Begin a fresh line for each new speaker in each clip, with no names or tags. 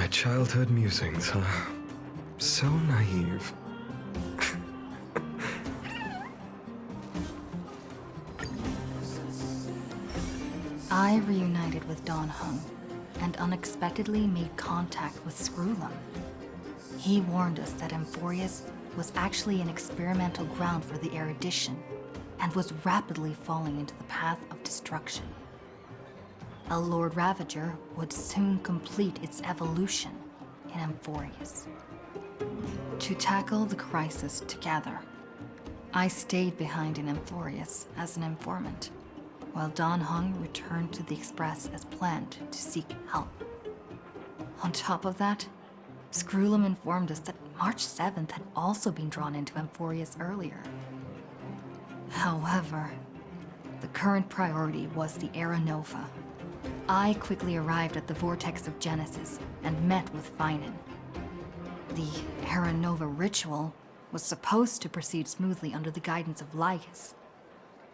My childhood musings, huh? So naive.
I reunited with Don Hung and unexpectedly made contact with Screwlum. He warned us that Amphorius was actually an experimental ground for the erudition and was rapidly falling into the path of destruction. A Lord Ravager would soon complete its evolution in Amphorius. To tackle the crisis together, I stayed behind in Amphorius as an informant, while Don Hung returned to the Express as planned to seek help. On top of that, Screwlum informed us that March 7th had also been drawn into Amphorius earlier. However, the current priority was the Era Nova. I quickly arrived at the Vortex of Genesis and met with Finan. The Era Nova ritual was supposed to proceed smoothly under the guidance of Lycus,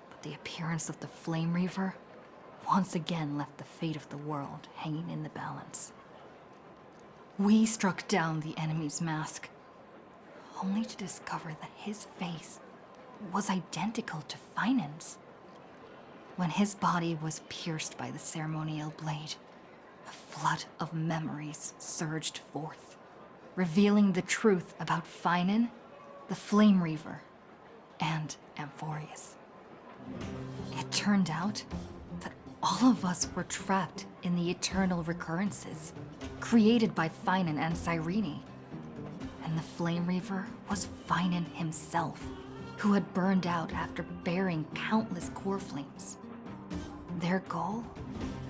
but the appearance of the Flame Reaver once again left the fate of the world hanging in the balance. We struck down the enemy's mask, only to discover that his face was identical to Finan's. When his body was pierced by the ceremonial blade, a flood of memories surged forth, revealing the truth about Finan, the Flame Reaver, and Amphorius. It turned out that all of us were trapped in the eternal recurrences created by Finan and Cyrene. And the Flame Reaver was Finan himself, who had burned out after bearing countless core flames. Their goal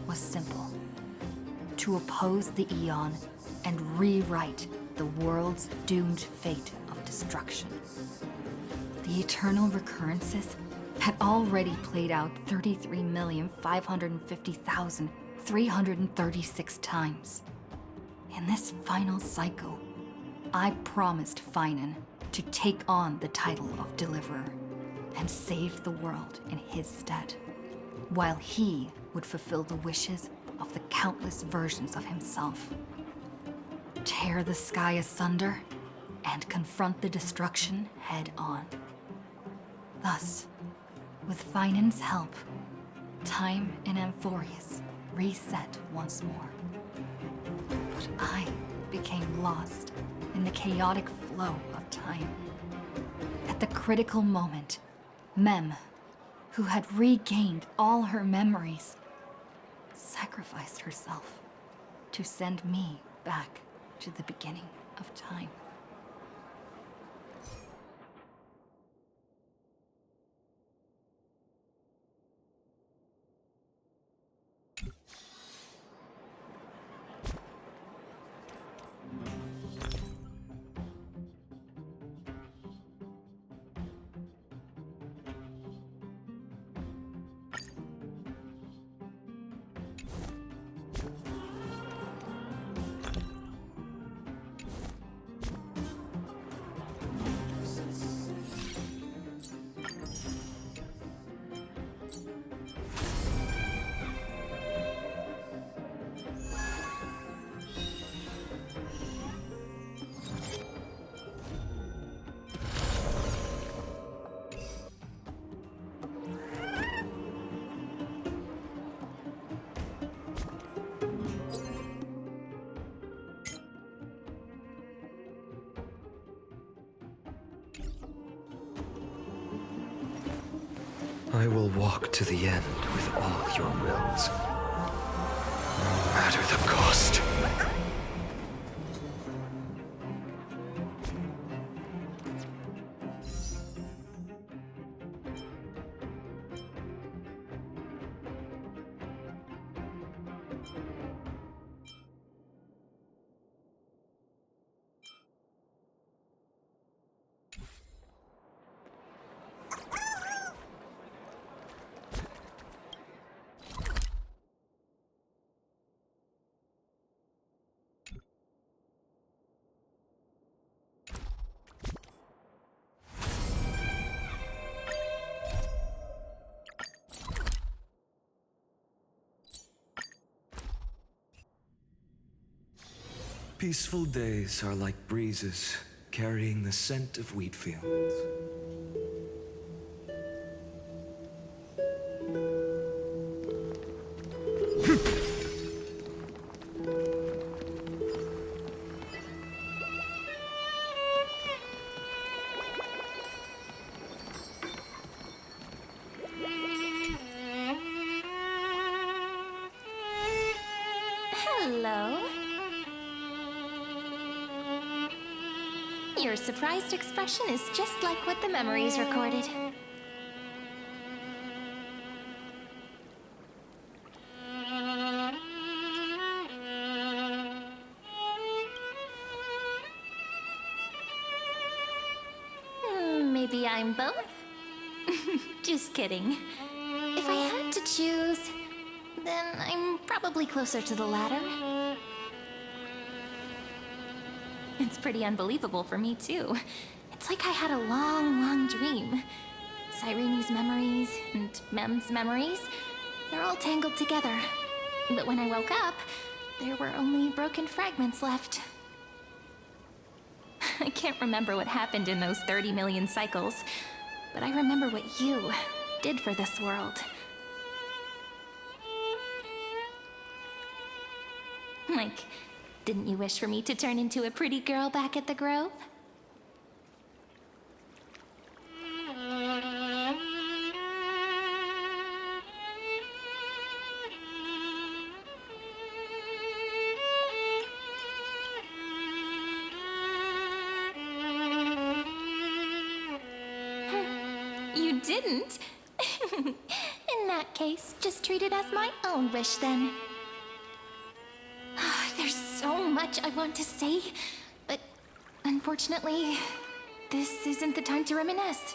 was simple: to oppose the Aeon and rewrite the world's doomed fate of destruction. The eternal recurrences had already played out 33,550,336 times. In this final cycle, I promised Finan to take on the title of Deliverer and save the world in his stead, while he would fulfill the wishes of the countless versions of himself. Tear the sky asunder and confront the destruction head on. Thus, with Finan's help, time in Amphorius reset once more. But I became lost in the chaotic flow of time. At the critical moment, Mem, who had regained all her memories, sacrificed herself to send me back to the beginning of time.
I will walk to the end with all your wills, no matter the cost. Peaceful days are like breezes carrying the scent of wheat fields.
Hello. Your surprised expression is just like what the memories recorded. Maybe I'm both? Just kidding. If I had to choose, then I'm probably closer to the latter. It's pretty unbelievable for me, too. It's like I had a long, long dream. Cyrene's memories and Mem's memories, they're all tangled together. But when I woke up, there were only broken fragments left. I can't remember what happened in those 30 million cycles, but I remember what you did for this world. Like, didn't you wish for me to turn into a pretty girl back at the Grove? You didn't? In that case, just treat it as my own wish then. There's so much I want to say, but unfortunately, this isn't the time to reminisce.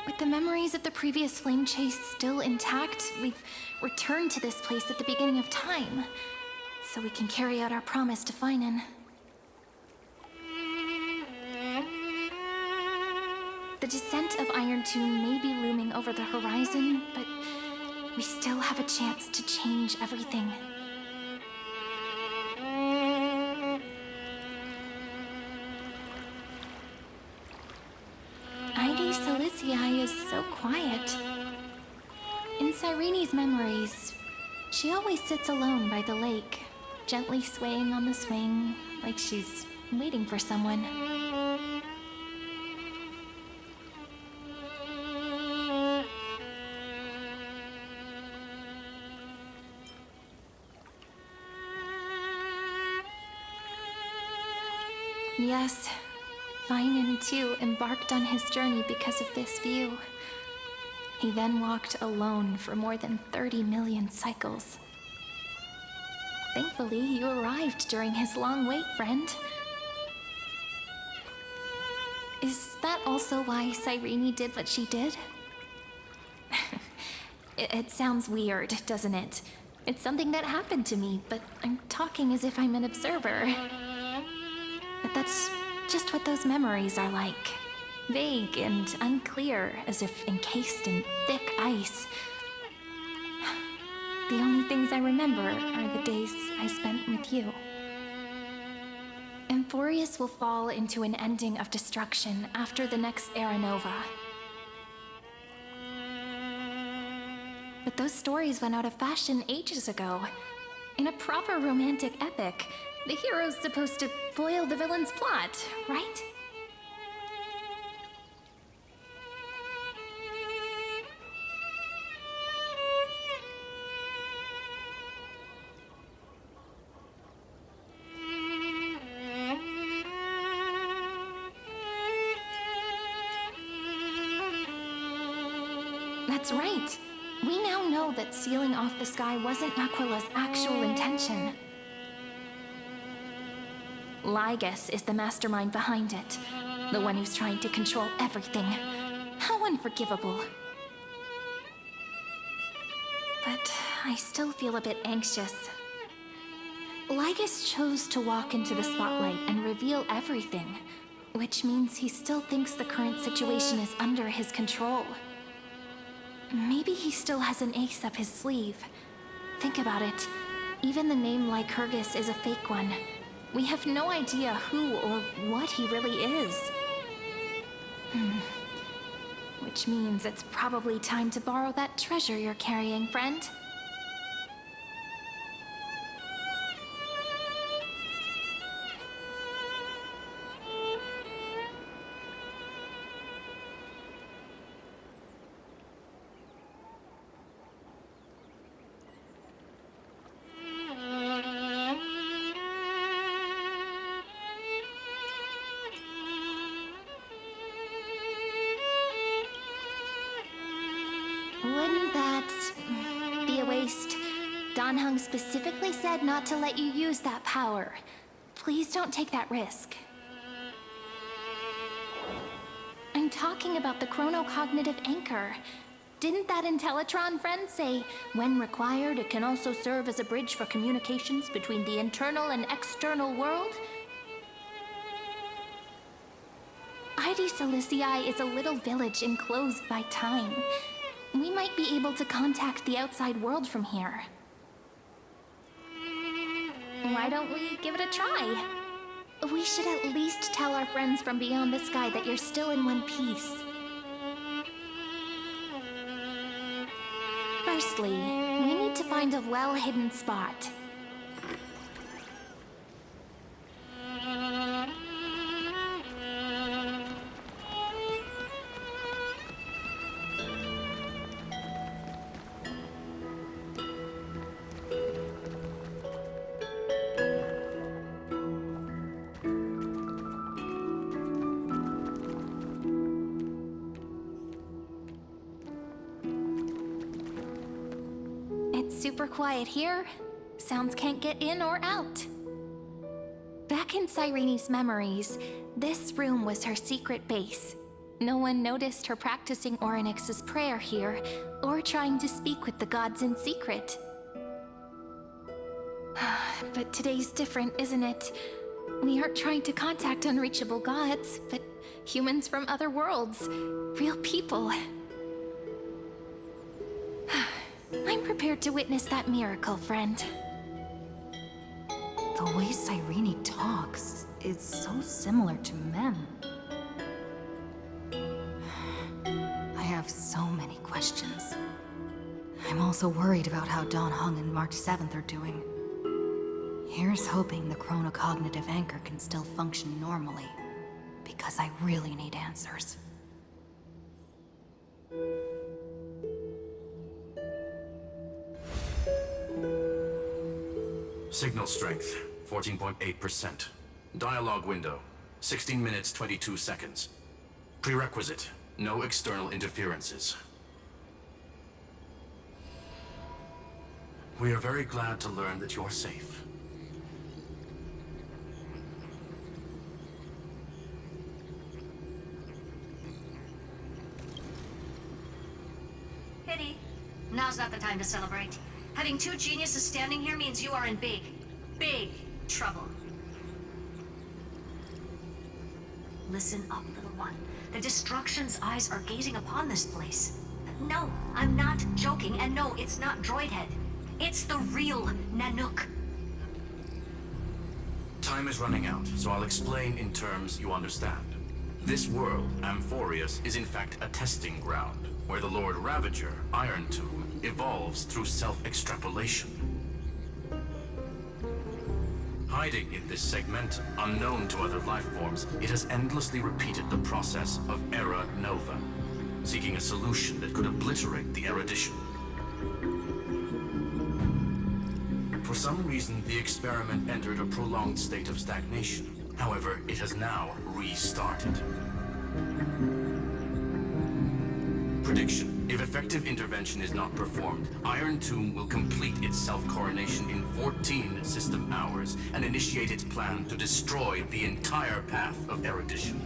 With the memories of the previous flame chase still intact, we've returned to this place at the beginning of time, so we can carry out our promise to Finan. The descent of Iron Tomb may be looming over the horizon, but we still have a chance to change everything. Ide Silicii is so quiet. In Cyrene's memories, she always sits alone by the lake, gently swaying on the swing, like she's waiting for someone. Yes, Finan too embarked on his journey because of this view. He then walked alone for more than 30 million cycles. Thankfully, you arrived during his long wait, friend. Is that also why Cyrene did what she did? It sounds weird, doesn't it? It's something that happened to me, but I'm talking as if I'm an observer. But that's just what those memories are like. Vague and unclear, as if encased in thick ice. The only things I remember are the days I spent with you. Emphorius will fall into an ending of destruction after the next Era Nova. But those stories went out of fashion ages ago. In a proper romantic epic, the hero's supposed to foil the villain's plot, right? That's right. We now know that sealing off the sky wasn't Aquila's actual intention. Lygus is the mastermind behind it, the one who's trying to control everything. How unforgivable. But I still feel a bit anxious. Lygus chose to walk into the spotlight and reveal everything, which means he still thinks the current situation is under his control. Maybe he still has an ace up his sleeve, Think about it. Even the name Lycurgus is a fake one. We have no idea who or what he really is. Which means it's probably time to borrow that treasure you're carrying, friend. Wouldn't that be a waste? Dan Heng specifically said not to let you use that power. Please don't take that risk. I'm talking about the chronocognitive anchor. Didn't that Intellitron friend say, when required, it can also serve as a bridge for communications between the internal and external world? ID Silicii is a little village enclosed by time. We might be able to contact the outside world from here. Why don't we give it a try? We should at least tell our friends from beyond the sky that you're still in one piece. Firstly, we need to find a well-hidden spot. Super quiet here. Sounds can't get in or out. Back in Cyrene's memories, this room was her secret base. No one noticed her practicing Orynyx's prayer here, or trying to speak with the gods in secret. But today's different, isn't it? We aren't trying to contact unreachable gods, but humans from other worlds. Real people. I'm prepared to witness that miracle, friend.
The way Cyrene talks is so similar to men. I have so many questions. I'm also worried about how Dan Heng and March 7th are doing. Here's hoping the chronocognitive anchor can still function normally, because I really need answers.
Signal strength, 14.8%. Dialogue window, 16 minutes 22 seconds. Prerequisite, no external interferences. We are very glad to learn that you're safe.
Pity. Now's not the time to celebrate. Having two geniuses standing here means you are in big, big trouble. Listen up, little one. The Destruction's eyes are gazing upon this place. No, I'm not joking, and no, it's not Droidhead. It's the real Nanook.
Time is running out, so I'll explain in terms you understand. This world, Amphorius, is in fact a testing ground, where the Lord Ravager, Iron Tomb, evolves through self-extrapolation. Hiding in this segmentum, unknown to other life forms, it has endlessly repeated the process of Era Nova, seeking a solution that could obliterate the erudition. For some reason, the experiment entered a prolonged state of stagnation. However, it has now restarted. Prediction. If effective intervention is not performed, Iron Tomb will complete its self-coronation in 14 system hours and initiate its plan to destroy the entire path of erudition.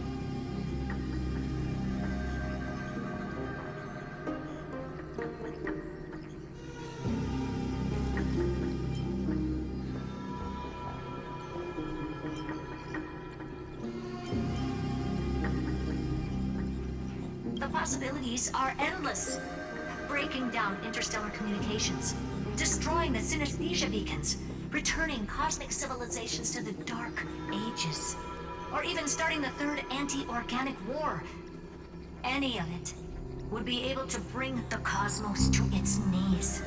The possibilities are endless. Breaking down interstellar communications, destroying the synesthesia beacons, returning cosmic civilizations to the Dark Ages, or even starting the third anti-organic war. Any of it would be able to bring the cosmos to its knees.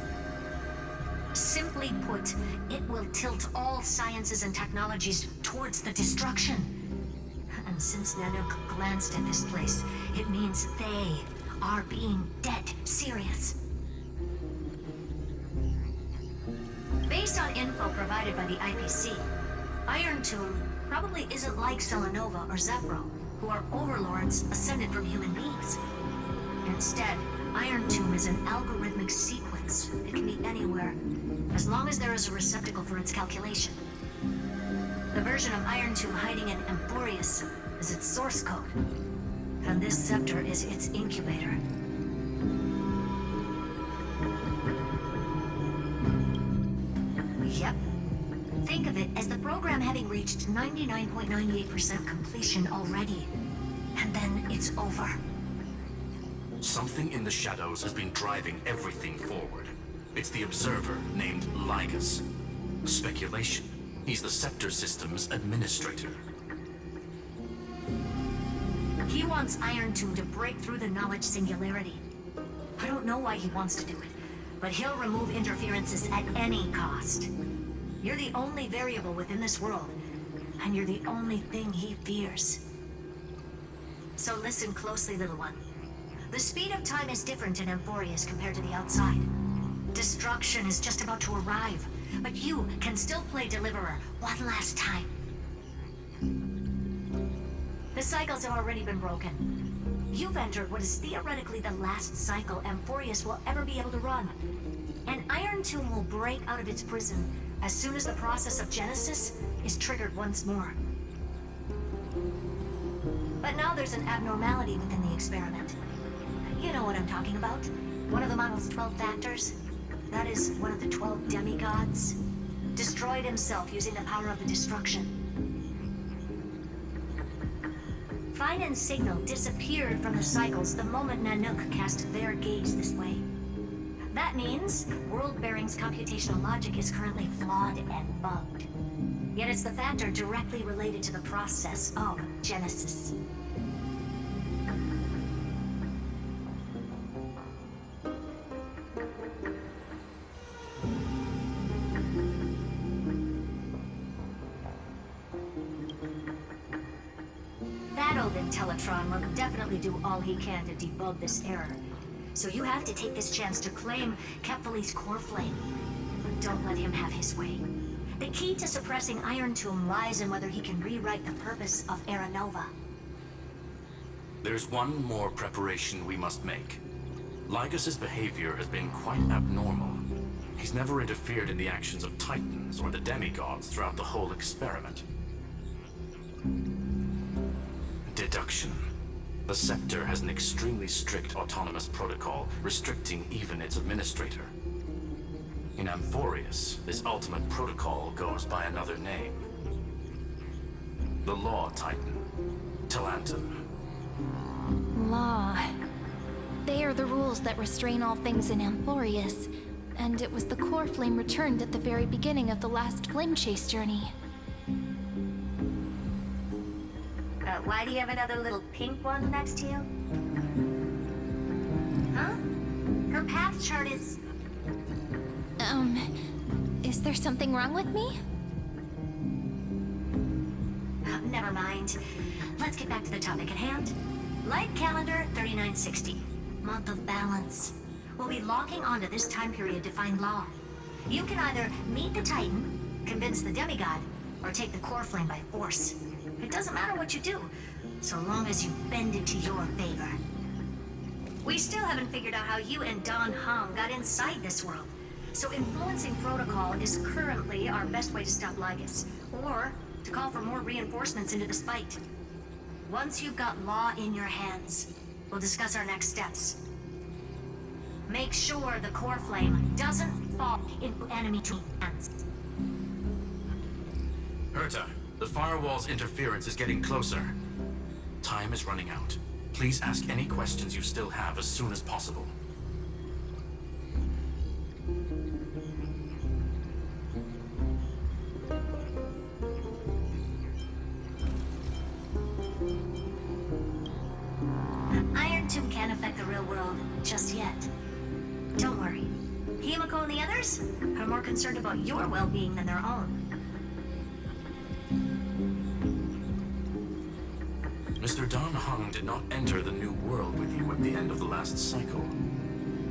Simply put, it will tilt all sciences and technologies towards the destruction. And since Nanook glanced at this place, it means they are being dead serious. Based on info provided by the IPC, Iron Tomb probably isn't like Selenova or Zephyro, who are overlords ascended from human beings. Instead, Iron Tomb is an algorithmic sequence. It can be anywhere, as long as there is a receptacle for its calculation. The version of Iron Tomb hiding in Emporius is its source code, and this scepter is its incubator. Yep. Think of it as the program having reached 99.98% completion already. And then it's over.
Something in the shadows has been driving everything forward. It's the Observer named Lygus. Speculation. He's the Scepter System's administrator.
He wants Iron Tomb to break through the knowledge singularity. I don't know why he wants to do it, but he'll remove interferences at any cost. You're the only variable within this world, and you're the only thing he fears. So listen closely, little one. The speed of time is different in Emporius compared to the outside. Destruction is just about to arrive, but you can still play Deliverer one last time. The cycles have already been broken. You've entered what is theoretically the last cycle Emporius will ever be able to run. And Iron Tomb will break out of its prison as soon as the process of Genesis is triggered once more. But now there's an abnormality within the experiment. You know what I'm talking about. One of the model's 12 factors. That is one of the 12 demigods. Destroyed himself using the power of the destruction. Finan's signal disappeared from the cycles the moment Nanook cast their gaze this way. That means World Bearing's computational logic is currently flawed and bugged. Yet it's the factor directly related to the process of Genesis. That old Intellitron will definitely do all he can to debug this error. So you have to take this chance to claim Kephal's core flame. But don't let him have his way. The key to suppressing Iron Tomb lies in whether he can rewrite the purpose of Era Nova.
There's one more preparation we must make. Lygus's behavior has been quite abnormal. He's never interfered in the actions of Titans or the demigods throughout the whole experiment. Deduction. The Scepter has an extremely strict autonomous protocol, restricting even its administrator. In Amphorius, this ultimate protocol goes by another name. The Law Titan, Talantum.
Law. They are the rules that restrain all things in Amphorius, and it was the core flame returned at the very beginning of the last flame chase journey.
Why do you have another little pink one next to you? Huh? Her path chart is...
Is there something wrong with me?
Never mind. Let's get back to the topic at hand. Light calendar 3960. Month of balance. We'll be locking onto this time period to find Law. You can either meet the Titan, convince the demigod, or take the core flame by force. It doesn't matter what you do, so long as you bend it to your favor. We still haven't figured out how you and Don Hong got inside this world. So influencing protocol is currently our best way to stop Lygus, or to call for more reinforcements into the Spite. Once you've got Law in your hands, we'll discuss our next steps. Make sure the core flame doesn't fall into enemy hands.
Herta, the firewall's interference is getting closer. Time is running out. Please ask any questions you still have as soon as possible.
others are more concerned about your well-being than their own.
Mr. Dan Heng did not enter the new world with you at the end of the last cycle.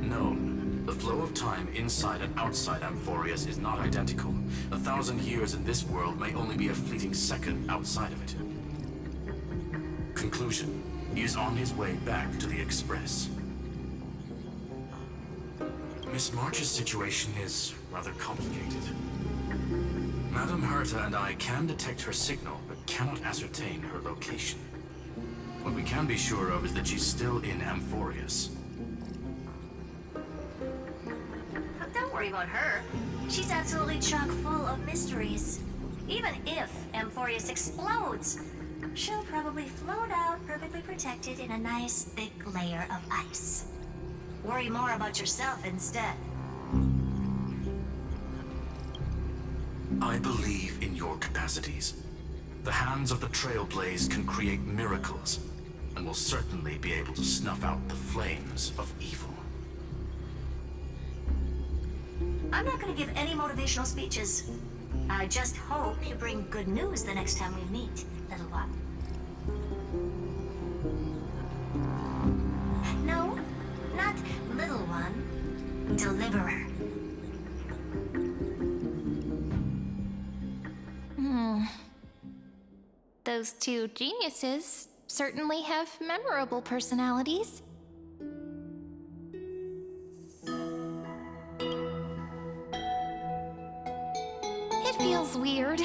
Known, the flow of time inside and outside Amphorius is not identical. 1,000 years in this world may only be a fleeting second outside of it. Conclusion. He is on his way back to the Express. Miss March's situation is rather complicated. Madame Herta and I can detect her signal, but cannot ascertain her location. What we can be sure of is that she's still in Amphorius.
Don't worry about her. She's absolutely chock full of mysteries. Even if Amphorius explodes, she'll probably float out perfectly protected in a nice thick layer of ice. Worry more about yourself instead.
I believe in your capacities. The hands of the Trailblaze can create miracles, and will certainly be able to snuff out the flames of evil.
I'm not going to give any motivational speeches. I just hope you bring good news the next time we meet, little one. No, not little one. Deliverer.
Those two geniuses certainly have memorable personalities. It feels weird.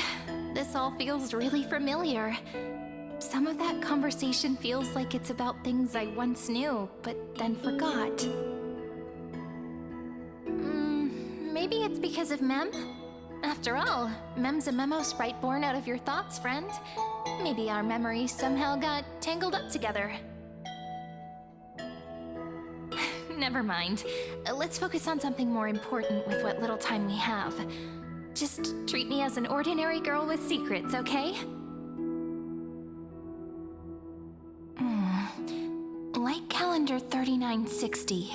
This all feels really familiar. Some of that conversation feels like it's about things I once knew, but then forgot. Maybe it's because of Mem? After all, Mem's a memo sprite born out of your thoughts, friend. Maybe our memories somehow got tangled up together. Never mind. Let's focus on something more important with what little time we have. Just treat me as an ordinary girl with secrets, okay? Like calendar 3960.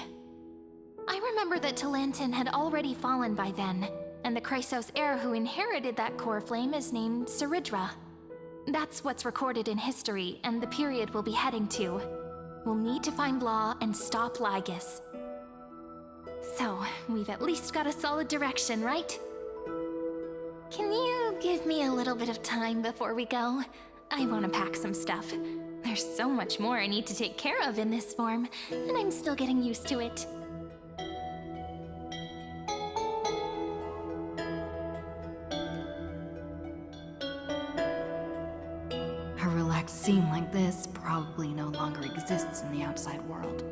I remember that Talantin had already fallen by then, and the Chrysos heir who inherited that core flame is named Saridra. That's what's recorded in history, and the period we'll be heading to. We'll need to find Law and stop Lygus. So, we've at least got a solid direction, right? Can you give me a little bit of time before we go? I want to pack some stuff. There's so much more I need to take care of in this form, and I'm still getting used to it.
A relaxed scene like this probably no longer exists in the outside world.